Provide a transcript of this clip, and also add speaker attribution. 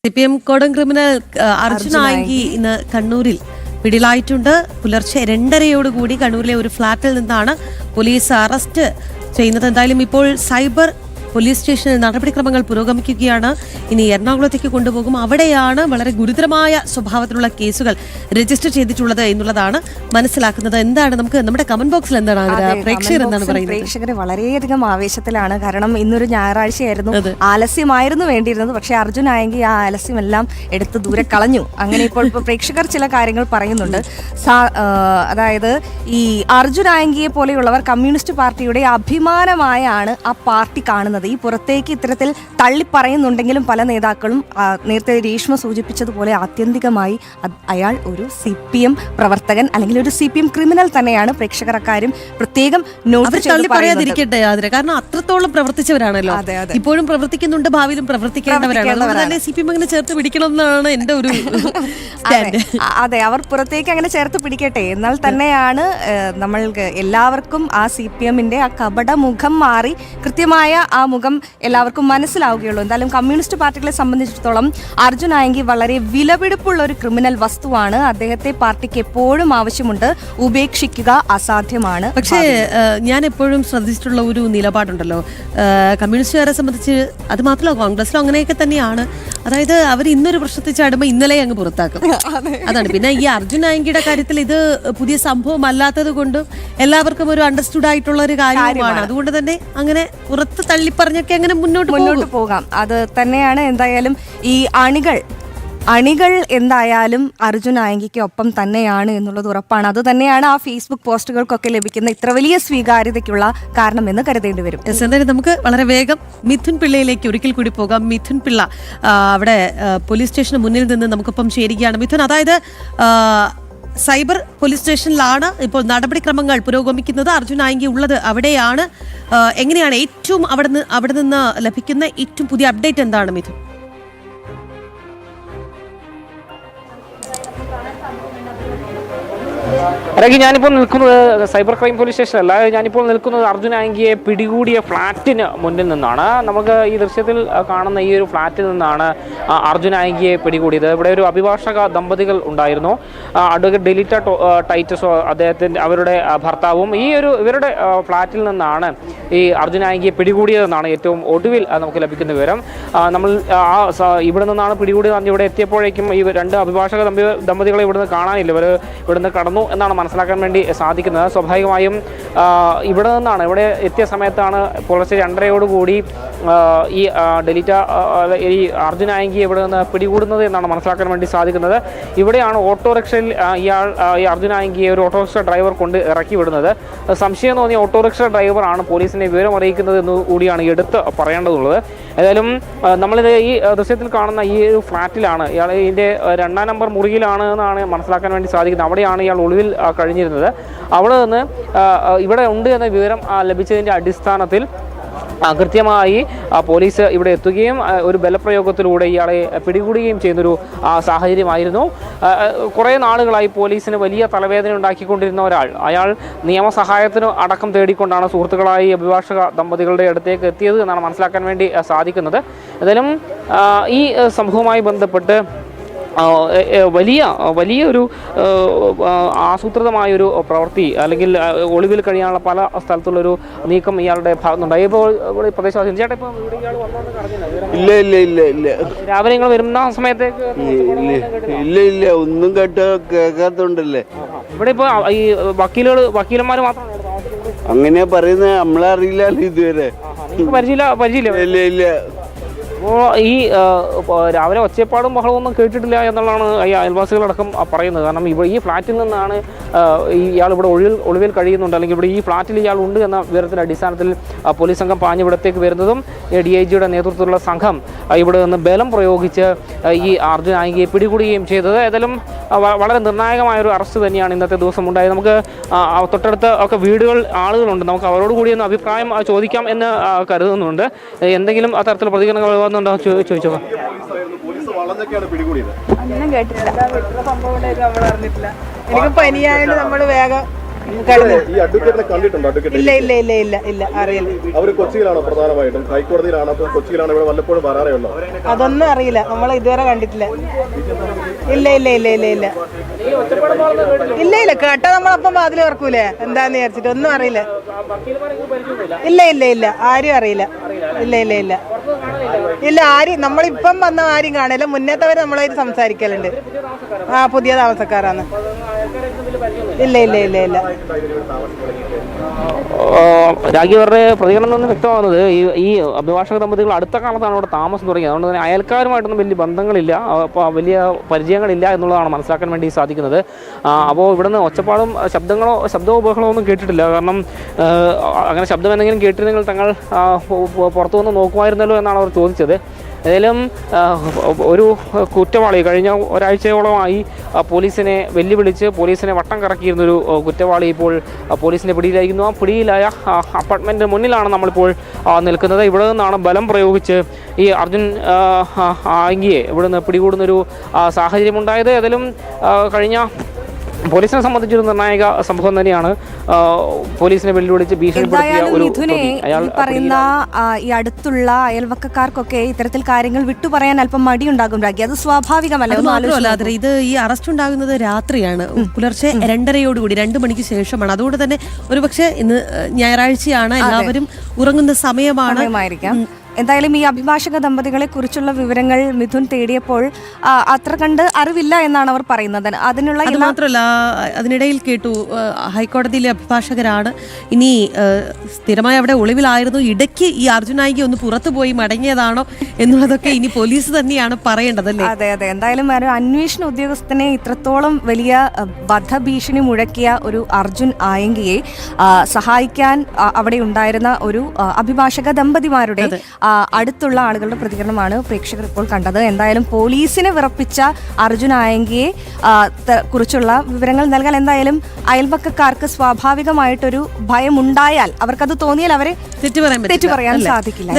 Speaker 1: CPM കോടം criminal Arjun Ayanki ഇന്ന് കണ്ണൂരിൽ പിടിയിലായിട്ടുണ്ട്. പുലർച്ചെ 2:30 കണ്ണൂരിലെ ഒരു ഫ്ളാറ്റിൽ നിന്നാണ് പോലീസ് അറസ്റ്റ് ചെയ്യുന്നത്. എന്തായാലും ഇപ്പോൾ സൈബർ പോലീസ് സ്റ്റേഷനിൽ നടപടിക്രമങ്ങൾ പുരോഗമിക്കുകയാണ്. ഇനി എറണാകുളത്തേക്ക് കൊണ്ടുപോകും. അവിടെയാണ് വളരെ ഗുരുതരമായ സ്വഭാവത്തിലുള്ള കേസുകൾ രജിസ്റ്റർ ചെയ്തിട്ടുള്ളത് എന്നുള്ളതാണ് മനസ്സിലാക്കുന്നത്. എന്താണ് നമുക്ക് നമ്മുടെ കമന്റ് ബോക്സിൽ എന്താണ് പ്രേക്ഷകർ എന്താണ് പറയുന്നത്?
Speaker 2: പ്രേക്ഷകർ വളരെയധികം ആവേശത്തിലാണ്. കാരണം ഇന്നൊരു ഞായറാഴ്ചയായിരുന്നു, ആലസ്യമായിരുന്നു വേണ്ടിയിരുന്നത്. പക്ഷേ അർജുൻ ആയെങ്കിൽ ആ ആലസ്യമെല്ലാം എടുത്ത് ദൂരെ കളഞ്ഞു. അങ്ങനെ ഇപ്പോൾ പ്രേക്ഷകർ ചില കാര്യങ്ങൾ പറയുന്നുണ്ട്. അതായത് ഈ അർജുൻ ആയെങ്കിയെ പോലെയുള്ളവർ കമ്മ്യൂണിസ്റ്റ് പാർട്ടിയുടെ അഭിമാനമായാണ് ആ പാർട്ടി കാണുന്നത്. ഈ പുറത്തേക്ക് ഇത്തരത്തിൽ തള്ളിപ്പറയുന്നുണ്ടെങ്കിലും പല നേതാക്കളും നേരത്തെ രേഷ്മ സൂചിപ്പിച്ചതുപോലെ ആത്യന്തികമായി അയാൾ ഒരു CPM പ്രവർത്തകൻ അല്ലെങ്കിൽ ഒരു CPM ക്രിമിനൽ തന്നെയാണ്. പ്രേക്ഷകർ അക്കാര്യം പ്രത്യേകം നോട്ട്
Speaker 1: പറയാതിരിക്കട്ടെ. കാരണം അത്രത്തോളം പ്രവർത്തിച്ചവരാണല്ലോ, ഇപ്പോഴും പ്രവർത്തിക്കുന്നുണ്ട്, ഭാവിയിലും പ്രവർത്തിക്കേണ്ടവരാണ്. CPM അങ്ങനെ ചേർത്ത് പിടിക്കണം എന്നാണ് എന്റെ ഒരു
Speaker 2: അതെ, അവർ പുറത്തേക്ക് അങ്ങനെ ചേർത്ത് പിടിക്കട്ടെ. എന്നാൽ തന്നെയാണ് നമ്മൾക്ക് എല്ലാവർക്കും ആ CPMന്റെ ആ കപട മുഖം മാറി കൃത്യമായ ആ മുഖം എല്ലാവർക്കും മനസ്സിലാവുകയുള്ളൂ. എന്തായാലും കമ്മ്യൂണിസ്റ്റ് പാർട്ടികളെ സംബന്ധിച്ചിടത്തോളം അർജുൻ ആയെങ്കി വളരെ വിലപിടിപ്പുള്ള ഒരു ക്രിമിനൽ വസ്തുവാണ്. അദ്ദേഹത്തെ പാർട്ടിക്ക് എപ്പോഴും ആവശ്യമുണ്ട്, ഉപേക്ഷിക്കുക അസാധ്യമാണ്.
Speaker 1: പക്ഷേ ഞാൻ എപ്പോഴും ശ്രദ്ധിച്ചിട്ടുള്ള ഒരു നിലപാടുണ്ടല്ലോ, കമ്മ്യൂണിസ്റ്റുകാരെ സംബന്ധിച്ച് അത് മാത്രമല്ല കോൺഗ്രസിലും അങ്ങനെയൊക്കെ തന്നെയാണ്. അതായത് അവർ ഇന്നൊരു പ്രശ്നത്തിൽ ചാടുമ്പോൾ ഇന്നലെ അങ്ങ് പുറത്താക്കും. അതാണ്. പിന്നെ ഈ അർജുൻ ആയെങ്കിയുടെ കാര്യത്തിൽ ഇത് പുതിയ സംഭവം അല്ലാത്തത് കൊണ്ടും എല്ലാവർക്കും ഒരു അണ്ടർസ്റ്റുഡ് ആയിട്ടുള്ള ഒരു കാര്യമാണ്. അതുകൊണ്ട് തന്നെ അങ്ങനെ പുറത്ത് തള്ളിപ്പറഞ്ഞൊക്കെ അങ്ങനെ മുന്നോട്ട്
Speaker 2: പോകാം. അത് തന്നെയാണ്. എന്തായാലും ഈ അണികൾ എന്തായാലും അർജുൻ ആയെങ്കിക്ക് ഒപ്പം തന്നെയാണ് എന്നുള്ളത് ഉറപ്പാണ്. അത് തന്നെയാണ് ആ ഫേസ്ബുക്ക് പോസ്റ്റുകൾക്കൊക്കെ ലഭിക്കുന്ന ഇത്ര വലിയ സ്വീകാര്യതയ്ക്കുള്ള കാരണമെന്ന് കരുതേണ്ടി വരും.
Speaker 1: എന്തായാലും നമുക്ക് വളരെ വേഗം മിഥുൻ പിള്ളയിലേക്ക് ഒരിക്കൽ കൂടി പോകാം. മിഥുൻ പിള്ള അവിടെ പോലീസ് സ്റ്റേഷന് മുന്നിൽ നിന്ന് നമുക്കൊപ്പം ചേരുകയാണ്. മിഥുൻ, അതായത് സൈബർ പോലീസ് സ്റ്റേഷനിലാണ് ഇപ്പോൾ നടപടിക്രമങ്ങൾ പുരോഗമിക്കുന്നത്. അർജുൻ ആയെങ്കി ഉള്ളത് അവിടെയാണ്. എങ്ങനെയാണ് ഏറ്റവും അവിടെ നിന്ന് ലഭിക്കുന്ന ഏറ്റവും പുതിയ അപ്ഡേറ്റ് എന്താണ് മിഥുൻ?
Speaker 3: അരകി, ഞാനിപ്പോൾ നിൽക്കുന്നത് സൈബർ ക്രൈം പോലീസ് സ്റ്റേഷനല്ല. ഞാനിപ്പോൾ നിൽക്കുന്നത് അർജുൻ ആയെങ്കിയെ പിടികൂടിയ ഫ്ളാറ്റിന് മുന്നിൽ നിന്നാണ്. നമുക്ക് ഈ ദൃശ്യത്തിൽ കാണുന്ന ഈ ഒരു ഫ്ളാറ്റിൽ നിന്നാണ് അർജുൻ ആയെങ്കിയെ പിടികൂടിയത്. ഇവിടെ ഒരു അഭിഭാഷക ദമ്പതികൾ ഉണ്ടായിരുന്നു. അഡ്വക്കേറ്റ് ഡെലിറ്റ ടൈറ്റസോ അവരുടെ ഭർത്താവും ഇവരുടെ ഫ്ളാറ്റിൽ നിന്നാണ് ഈ അർജുൻ ആയെങ്കിയെ പിടികൂടിയതെന്നാണ് ഏറ്റവും ഒടുവിൽ നമുക്ക് ലഭിക്കുന്ന വിവരം. നമ്മൾ ഇവിടെ നിന്നാണ് പിടികൂടിയത്. ഇവിടെ എത്തിയപ്പോഴേക്കും ഈ രണ്ട് അഭിഭാഷക ദമ്പതികളെ ഇവിടുന്ന് കാണാനില്ല. ഇവിടുന്ന് കടന്നു എന്നാണ് മനസ്സിലാക്കാൻ വേണ്ടി സാധിക്കുന്നത്. സ്വാഭാവികമായും ഇവിടെ എത്തിയ സമയത്താണ് പുലർച്ചെ 2:30 ഈ ഡെലിറ്റ ഈ അർജുൻ ആയെങ്കി ഇവിടെ നിന്ന് പിടികൂടുന്നത് എന്നാണ് മനസ്സിലാക്കാൻ വേണ്ടി സാധിക്കുന്നത്. ഇവിടെയാണ് ഓട്ടോറിക്ഷയിൽ ഈ അർജുൻ ആയെങ്കിയെ ഒരു ഓട്ടോറിക്ഷ ഡ്രൈവർ കൊണ്ട് ഇറക്കി വിടുന്നത്. സംശയം തോന്നിയ ഓട്ടോറിക്ഷ ഡ്രൈവറാണ് പോലീസിനെ വിവരം അറിയിക്കുന്നത് എന്ന് കൂടിയാണ് എടുത്ത് പറയേണ്ടതുള്ളത്. ഏതായാലും നമ്മളിത് ഈ ദൃശ്യത്തിൽ കാണുന്ന ഈ ഒരു ഫ്ലാറ്റിലാണ് ഇയാൾ, ഇതിൻ്റെ 2-ാം നമ്പർ മുറിയിലാണ് എന്നാണ് മനസ്സിലാക്കാൻ വേണ്ടി സാധിക്കുന്നത്. അവിടെയാണ് ഇയാൾ ഒളിവിൽ കഴിഞ്ഞിരുന്നത്. അവിടെ നിന്ന് ഇവിടെ ഉണ്ട് എന്ന വിവരം ലഭിച്ചതിൻ്റെ അടിസ്ഥാനത്തിൽ കൃത്യമായി പോലീസ് ഇവിടെ എത്തുകയും ഒരു ബലപ്രയോഗത്തിലൂടെ ഇയാളെ പിടികൂടുകയും ചെയ്യുന്നൊരു സാഹചര്യമായിരുന്നു. കുറേ നാളുകളായി പോലീസിന് വലിയ തലവേദന ഉണ്ടാക്കിക്കൊണ്ടിരുന്ന അയാൾ നിയമസഹായത്തിന് അടക്കം തേടിക്കൊണ്ടാണ് സുഹൃത്തുക്കളായി അഭിഭാഷക ദമ്പതികളുടെ അടുത്തേക്ക് എത്തിയത് എന്നാണ് മനസ്സിലാക്കാൻ വേണ്ടി സാധിക്കുന്നത്. ഏതായാലും ഈ സംഭവവുമായി ബന്ധപ്പെട്ട് വലിയൊരു ആസൂത്രിതമായൊരു പ്രവൃത്തി അല്ലെങ്കിൽ ഒളിവിൽ കഴിയാനുള്ള പല സ്ഥലത്തുള്ളൊരു നീക്കം ഇയാളുടെ ഭാഗത്തുണ്ടായി. ഇപ്പോൾ പ്രദേശവാസി ചേട്ടാ, ഇപ്പോൾ ഇയാൾ
Speaker 4: ഇല്ല
Speaker 3: രാവിലെ നിങ്ങൾ വരുന്ന സമയത്തേക്ക്
Speaker 4: ഇല്ല ഒന്നും കേൾക്കാത്തോണ്ടല്ലേ.
Speaker 3: ഇവിടെ ഇപ്പോൾ ഈ വക്കീലന്മാർ മാത്രമാണ്
Speaker 4: അങ്ങനെ പറയുന്നത്, നമ്മളെ അറിയില്ലല്ലോ ഇതുവരെ.
Speaker 3: പരിചയമില്ല.
Speaker 4: ഇല്ല.
Speaker 3: അപ്പോൾ ഈ രാവിലെ ഒച്ചപ്പാടും ബഹളമൊന്നും കേട്ടിട്ടില്ല എന്നുള്ളതാണ് ഈ അയൽവാസികളടക്കം പറയുന്നത്. കാരണം ഈ ഫ്ലാറ്റിൽ നിന്നാണ് ഇയാൾ ഇവിടെ ഒളിവിൽ കഴിയുന്നുണ്ട്, അല്ലെങ്കിൽ ഇവിടെ ഈ ഫ്ലാറ്റിൽ ഇയാൾ ഉണ്ട് എന്ന വിവരത്തിൻ്റെ അടിസ്ഥാനത്തിൽ പോലീസ് സംഘം പാഞ്ഞിവിടത്തേക്ക് വരുന്നതും DIGയുടെ നേതൃത്വത്തിലുള്ള സംഘം ഇവിടെ നിന്ന് ബലം പ്രയോഗിച്ച് ഈ അർജുൻ ആയെങ്കിയെ പിടികൂടുകയും ചെയ്തത്. ഏതായാലും വളരെ നിർണായകമായൊരു അറസ്റ്റ് തന്നെയാണ് ഇന്നത്തെ ദിവസം ഉണ്ടായത്. നമുക്ക് തൊട്ടടുത്ത ഒക്കെ ആളുകളുണ്ട്, നമുക്ക് അവരോട് കൂടി ഒന്ന് അഭിപ്രായം ചോദിക്കാം എന്ന് കരുതുന്നുണ്ട്. എന്തെങ്കിലും അത്തരത്തിൽ പ്രതികരണങ്ങൾ ചോദിച്ചോ?
Speaker 5: ഒന്നും കേട്ടില്ല. എനിക്ക് പനിയായിട്ട് നമ്മൾ വേഗം ഈ അഡ്വക്കേറ്റിനെ കണ്ടിട്ടുണ്ടോ? അഡ്വക്കേറ്റ്
Speaker 6: ഇല്ല ഇല്ല ഇല്ല ഇല്ല ഇല്ല അറിയില്ല.
Speaker 5: അവർ കൊച്ചിയിലാണോ പ്രധാനമായിട്ടും? ഹൈക്കോടതിയിലാണോ? അപ്പോൾ കൊച്ചിയിലാണോ? ഇവിടെ വല്ലപ്പോഴും വരാറേ ഉള്ളോ?
Speaker 6: അതൊന്നും അറിയില്ല, നമ്മൾ ഇതുവരെ കണ്ടിട്ടില്ല. ഇല്ല ഇല്ല ഇല്ല ഇല്ല ഇല്ല ഇല്ല ഇല്ല കേട്ടാ നമ്മളപ്പം അതിൽ ഓർക്കൂലേ എന്താന്ന് വിചാരിച്ചിട്ട്. ഒന്നും അറിയില്ല. ഇല്ല ഇല്ല ഇല്ല ആരും അറിയില്ല. ഇല്ല ഇല്ല ഇല്ല ഇല്ല ആരും നമ്മളിപ്പം വന്ന ആരും കാണില്ല. മുന്നേത്തവര് നമ്മളായിട്ട് സംസാരിക്കലുണ്ട്. ആ പുതിയ താമസക്കാരാണ്. ഇല്ല ഇല്ല ഇല്ല ഇല്ല
Speaker 3: രാഖി അവരുടെ പ്രതികരണം നിന്ന് വ്യക്തമാകുന്നത് ഈ അഭിഭാഷക ദമ്പതികൾ അടുത്ത കാലത്താണ് ഇവിടെ താമസം തുടങ്ങിയത്. അതുകൊണ്ട് തന്നെ അയൽക്കാരുമായിട്ടൊന്നും വലിയ ബന്ധങ്ങളില്ല, അപ്പോൾ വലിയ പരിചയങ്ങളില്ല എന്നുള്ളതാണ് മനസ്സിലാക്കാൻ വേണ്ടി സാധിക്കുന്നത്. അപ്പോൾ ഇവിടുന്ന് ഒച്ചപ്പാടും ശബ്ദമോ ബഹളമോ ഒന്നും കേട്ടിട്ടില്ല. കാരണം അങ്ങനെ ശബ്ദം എന്തെങ്കിലും കേട്ടിരുന്നെങ്കിൽ തങ്ങൾ പുറത്തു വന്ന് നോക്കുമായിരുന്നല്ലോ എന്നാണ് അവർ ചോദിച്ചത്. ഏതായാലും ഒരു കുറ്റവാളി കഴിഞ്ഞ ഒരാഴ്ചയോളമായി പോലീസിനെ വെല്ലുവിളിച്ച് പോലീസിനെ വട്ടം കറക്കിയിരുന്നൊരു കുറ്റവാളി ഇപ്പോൾ പോലീസിൻ്റെ പിടിയിലായിരിക്കുന്നു. ആ പിടിയിലായ അപ്പാർട്ട്മെൻറ്റിന് മുന്നിലാണ് നമ്മളിപ്പോൾ നിൽക്കുന്നത്. ഇവിടെ നിന്നാണ് ബലം പ്രയോഗിച്ച് ഈ അർജുൻ ആംഗിയെ ഇവിടെ നിന്ന് പിടികൂടുന്നൊരു സാഹചര്യമുണ്ടായത്. ഏതായാലും കഴിഞ്ഞ പോലീസിനെ സംബന്ധിച്ചൊരു നിർണായക സംഭവം തന്നെയാണ്. പോലീസിനെ വെല്ലുവിളിച്ച് ഭീഷണിപ്പെടുത്തിയ ഒരു
Speaker 2: പറയുന്ന ഈ അടുത്തുള്ള അയൽവക്കക്കാർക്കൊക്കെ ഇത്തരത്തിൽ കാര്യങ്ങൾ വിട്ടുപറയാൻ അല്പം മടിയുണ്ടാകും രാഖി. അത് സ്വാഭാവികമല്ല.
Speaker 1: ഇത് ഈ അറസ്റ്റ് ഉണ്ടാകുന്നത് രാത്രിയാണ്, പുലർച്ചെ 2:30 2 മണിക്ക് ശേഷമാണ്. അതുകൊണ്ട് തന്നെ ഒരുപക്ഷെ ഇന്ന് ഞായറാഴ്ചയാണ്, എല്ലാവരും ഉറങ്ങുന്ന സമയമായിരിക്കാം.
Speaker 2: എന്തായാലും ഈ അഭിഭാഷക ദമ്പതികളെ കുറിച്ചുള്ള വിവരങ്ങൾ മിഥുൻ തേടിയപ്പോൾ അത്ര കണ്ട് അറിവില്ല എന്നാണ് അവർ പറയുന്നത്.
Speaker 1: അത് മാത്രമല്ല, അതിനിടയിൽ കേട്ടു ഹൈക്കോടതിയിലെ അഭിഭാഷകരാണ്, ഇനി സ്ഥിരമായി അവിടെ ഒളിവിലായിരുന്നു, ഇടയ്ക്ക് ഈ അർജുൻ നായിക ഒന്ന് പുറത്തു പോയി മടങ്ങിയതാണോ എന്നുള്ളതൊക്കെ ഇനി പോലീസ് തന്നെയാണ് പറയേണ്ടതല്ലേ.
Speaker 2: അതെ അതെ, എന്തായാലും ഒരു അന്വേഷണ ഉദ്യോഗസ്ഥനെ ഇത്രത്തോളം വലിയ വധഭീഷണി മുഴക്കിയ ഒരു അർജുൻ ആയങ്കിയെ സഹായിക്കാൻ അവിടെ ഉണ്ടായിരുന്ന ഒരു അഭിഭാഷക ദമ്പതിമാരുടെ അടുത്തുള്ള ആളുകളുടെ പ്രതികരണമാണ് പ്രേക്ഷകർ ഇപ്പോൾ കണ്ടത്. എന്തായാലും പോലീസിനെ വിറപ്പിച്ച അർജുൻ ആയങ്കിയെ കുറിച്ചുള്ള വിവരങ്ങൾ നൽകാൻ എന്തായാലും അയൽവക്കക്കാർക്ക് സ്വാഭാവികമായിട്ടൊരു ഭയമുണ്ടായാൽ, അവർക്കത് തോന്നിയാൽ അവരെ തെറ്റു പറയാൻ സാധിക്കില്ല.